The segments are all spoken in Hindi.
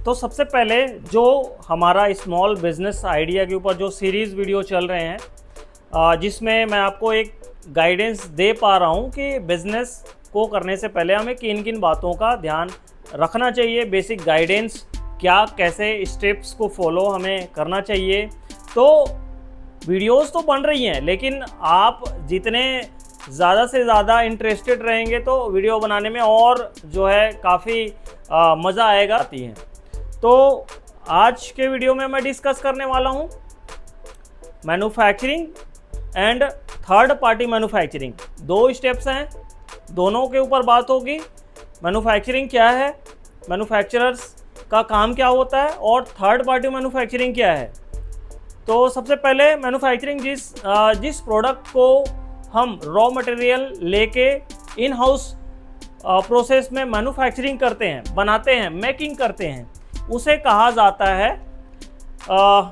तो सबसे पहले जो हमारा स्मॉल बिजनेस आइडिया के ऊपर जो सीरीज़ वीडियो चल रहे हैं, जिसमें मैं आपको एक गाइडेंस दे पा रहा हूँ कि बिज़नेस को करने से पहले हमें किन किन बातों का ध्यान रखना चाहिए, बेसिक गाइडेंस क्या, कैसे स्टेप्स को फॉलो हमें करना चाहिए। तो वीडियोस तो बन रही हैं, लेकिन आप जितने ज़्यादा से ज़्यादा इंटरेस्टेड रहेंगे तो वीडियो बनाने में और जो है काफ़ी मज़ा आएगा आती हैं। तो आज के वीडियो में मैं डिस्कस करने वाला हूँ manufacturing and third party manufacturing. दो स्टेप्स हैं, दोनों के ऊपर बात होगी। मैन्युफैक्चरिंग क्या है, मैन्युफैक्चरर्स का काम क्या होता है, और थर्ड पार्टी मैन्युफैक्चरिंग क्या है। तो सबसे पहले मैन्युफैक्चरिंग जिस प्रोडक्ट को हम रॉ मटेरियल लेके इन हाउस प्रोसेस में मैन्युफैक्चरिंग करते हैं, बनाते हैं, मेकिंग करते हैं, उसे कहा जाता है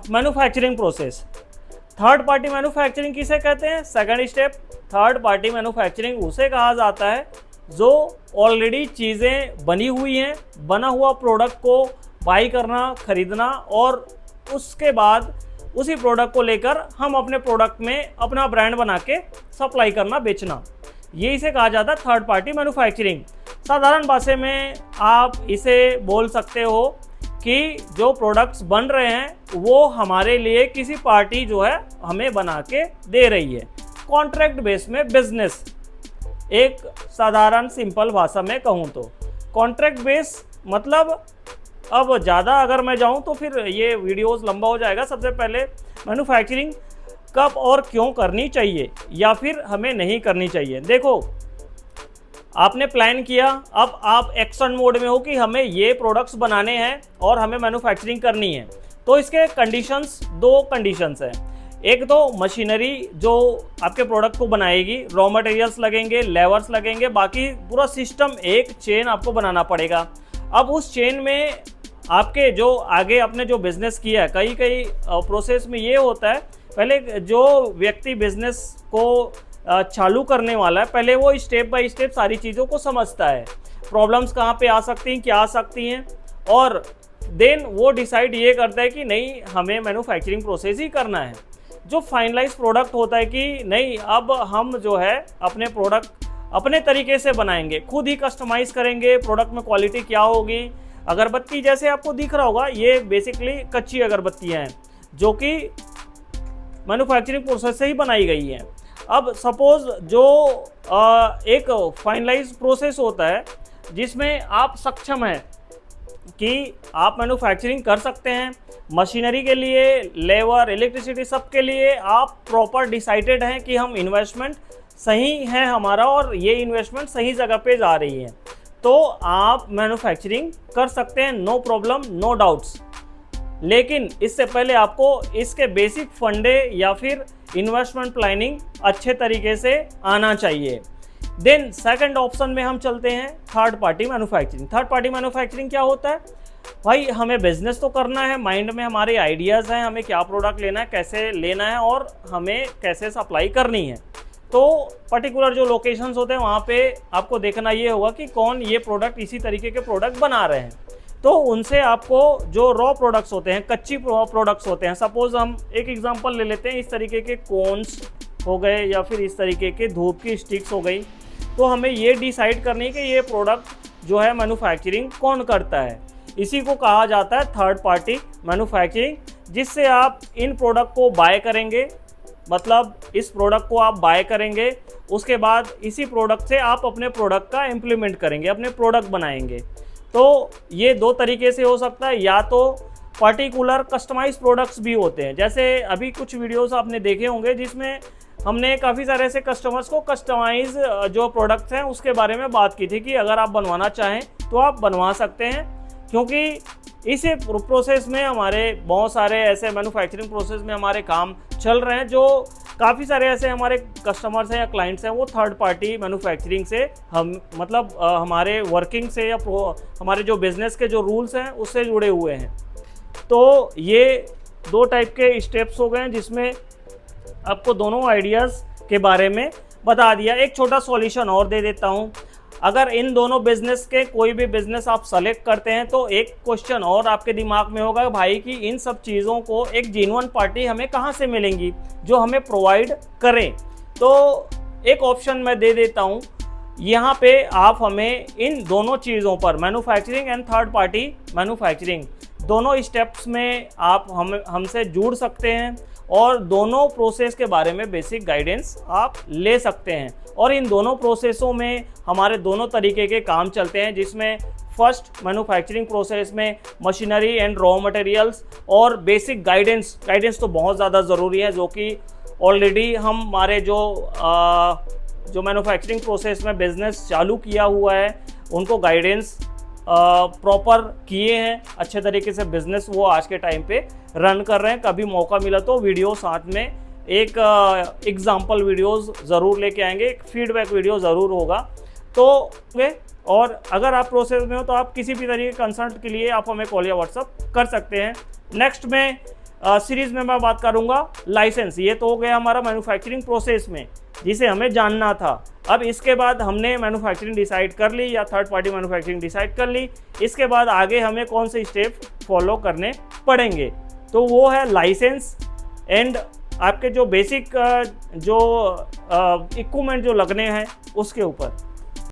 manufacturing process. Third party manufacturing किसे कहते हैं, second step. Third party manufacturing उसे कहा जाता है जो ऑलरेडी चीज़ें बनी हुई हैं, बना हुआ प्रोडक्ट को बाई करना, खरीदना और उसके बाद उसी प्रोडक्ट को लेकर हम अपने प्रोडक्ट में अपना ब्रांड बना के सप्लाई करना, बेचना, ये इसे कहा जाता है थर्ड पार्टी मैन्युफैक्चरिंग। साधारण भाषा में आप इसे बोल सकते हो कि जो प्रोडक्ट्स बन रहे हैं वो हमारे लिए किसी पार्टी जो है हमें बना के दे रही है। कॉन्ट्रैक्ट बेस में बिजनेस, एक साधारण सिंपल भाषा में कहूँ तो कॉन्ट्रैक्ट बेस मतलब, अब ज़्यादा अगर मैं जाऊं तो फिर ये वीडियोस लंबा हो जाएगा। सबसे पहले मैन्युफैक्चरिंग कब और क्यों करनी चाहिए या फिर हमें नहीं करनी चाहिए। देखो, आपने प्लान किया, अब आप एक्शन मोड में हो कि हमें ये प्रोडक्ट्स बनाने हैं और हमें मैन्युफैक्चरिंग करनी है। तो इसके कंडीशंस, दो कंडीशंस हैं। एक तो मशीनरी जो आपके प्रोडक्ट को बनाएगी, रॉ मटेरियल्स लगेंगे, लेबर्स लगेंगे, बाकी पूरा सिस्टम, एक चेन आपको बनाना पड़ेगा। अब उस चेन में आपके जो आगे आपने जो बिज़नेस किया है, कई प्रोसेस में ये होता है, पहले जो व्यक्ति बिज़नेस को चालू करने वाला है, पहले वो स्टेप बाय स्टेप सारी चीज़ों को समझता है, प्रॉब्लम्स कहाँ पे आ सकती हैं, क्या आ सकती हैं, और देन वो डिसाइड ये करता है कि नहीं, हमें मैन्युफैक्चरिंग प्रोसेस ही करना है। जो फाइनलाइज प्रोडक्ट होता है कि नहीं, अब हम जो है अपने प्रोडक्ट अपने तरीके से बनाएंगे, खुद ही कस्टमाइज़ करेंगे, प्रोडक्ट में क्वालिटी क्या होगी। अगरबत्ती जैसे आपको दिख रहा होगा, ये बेसिकली कच्ची अगरबत्तियाँ हैं जो कि मैन्युफैक्चरिंग प्रोसेस से ही बनाई गई हैं। अब सपोज़ जो एक फाइनलाइज प्रोसेस होता है जिसमें आप सक्षम हैं कि आप मैन्युफैक्चरिंग कर सकते हैं, मशीनरी के लिए, लेबर, इलेक्ट्रिसिटी, सब के लिए आप प्रॉपर डिसाइडेड हैं कि हम इन्वेस्टमेंट सही है हमारा और ये इन्वेस्टमेंट सही जगह पे जा रही है, तो आप मैन्युफैक्चरिंग कर सकते हैं, नो प्रॉब्लम, नो डाउट्स। लेकिन इससे पहले आपको इसके बेसिक फंडे या फिर इन्वेस्टमेंट प्लानिंग अच्छे तरीके से आना चाहिए। देन सेकंड ऑप्शन में हम चलते हैं third party manufacturing. Third party manufacturing क्या होता है, भाई हमें बिजनेस तो करना है, माइंड में हमारे आइडियाज़ हैं, हमें क्या प्रोडक्ट लेना है, कैसे लेना है और हमें कैसे सप्लाई करनी है। तो पर्टिकुलर जो लोकेशंस होते हैं वहाँ पे आपको देखना ये होगा कि कौन ये प्रोडक्ट, इसी तरीके के प्रोडक्ट बना रहे हैं। तो उनसे आपको जो रॉ प्रोडक्ट्स होते हैं, कच्ची प्रोडक्ट्स होते हैं, सपोज़ हम एक एग्जांपल ले लेते हैं, इस तरीके के कोन्स हो गए या फिर इस तरीके के धूप की स्टिक्स हो गई, तो हमें ये डिसाइड करनी है कि ये प्रोडक्ट जो है मैन्युफैक्चरिंग कौन करता है। इसी को कहा जाता है थर्ड पार्टी मैन्युफैक्चरिंग, जिससे आप इन प्रोडक्ट को बाय करेंगे, मतलब इस प्रोडक्ट को आप बाय करेंगे, उसके बाद इसी प्रोडक्ट से आप अपने प्रोडक्ट का इम्प्लीमेंट करेंगे, अपने प्रोडक्ट बनाएंगे। तो ये दो तरीके से हो सकता है, या तो पर्टिकुलर कस्टमाइज प्रोडक्ट्स भी होते हैं, जैसे अभी कुछ वीडियोस आपने देखे होंगे जिसमें हमने काफ़ी सारे ऐसे कस्टमर्स को कस्टमाइज जो प्रोडक्ट्स हैं उसके बारे में बात की थी कि अगर आप बनवाना चाहें तो आप बनवा सकते हैं, क्योंकि इस प्रोसेस में हमारे बहुत सारे ऐसे मैन्युफैक्चरिंग प्रोसेस में हमारे काम चल रहे हैं, जो काफ़ी सारे ऐसे हमारे कस्टमर्स हैं या क्लाइंट्स हैं वो थर्ड पार्टी मैन्युफैक्चरिंग से हम मतलब हमारे वर्किंग से या हमारे जो बिज़नेस के जो रूल्स हैं उससे जुड़े हुए हैं। तो ये दो टाइप के स्टेप्स हो गए हैं जिसमें आपको दोनों आइडियाज़ के बारे में बता दिया। एक छोटा सॉल्यूशन और दे देता हूँ। अगर इन दोनों बिजनेस के कोई भी बिजनेस आप सेलेक्ट करते हैं तो एक क्वेश्चन और आपके दिमाग में होगा भाई कि इन सब चीज़ों को एक जेन्युइन पार्टी हमें कहाँ से मिलेंगी जो हमें प्रोवाइड करें। तो एक ऑप्शन मैं दे देता हूँ, यहाँ पे आप हमें इन दोनों चीज़ों पर manufacturing and third party manufacturing दोनों स्टेप्स में आप हमसे जुड़ सकते हैं और दोनों प्रोसेस के बारे में बेसिक गाइडेंस आप ले सकते हैं। और इन दोनों प्रोसेसों में हमारे दोनों तरीके के काम चलते हैं, जिसमें फर्स्ट मैन्युफैक्चरिंग प्रोसेस में मशीनरी एंड रॉ मटेरियल्स और बेसिक गाइडेंस तो बहुत ज़्यादा ज़रूरी है, जो कि ऑलरेडी हमारे जो मैन्युफैक्चरिंग प्रोसेस में बिज़नेस चालू किया हुआ है उनको गाइडेंस प्रॉपर किए हैं, अच्छे तरीके से बिज़नेस वो आज के टाइम पे रन कर रहे हैं। कभी मौका मिला तो वीडियो साथ में एक एग्जाम्पल वीडियोस ज़रूर लेके आएंगे, एक फीडबैक वीडियो ज़रूर होगा। तो और अगर आप प्रोसेस में हो तो आप किसी भी तरीके कंसल्ट के लिए आप हमें कॉल या व्हाट्सअप कर सकते हैं। नेक्स्ट में सीरीज़ में मैं बात करूंगा लाइसेंस। ये तो हो गया हमारा मैन्युफैक्चरिंग प्रोसेस में जिसे हमें जानना था। अब इसके बाद हमने मैन्युफैक्चरिंग डिसाइड कर ली या थर्ड पार्टी मैन्युफैक्चरिंग डिसाइड कर ली, इसके बाद आगे हमें कौन से स्टेप फॉलो करने पड़ेंगे, तो वो है लाइसेंस एंड आपके जो बेसिक जो इक्विपमेंट जो लगने हैं उसके ऊपर।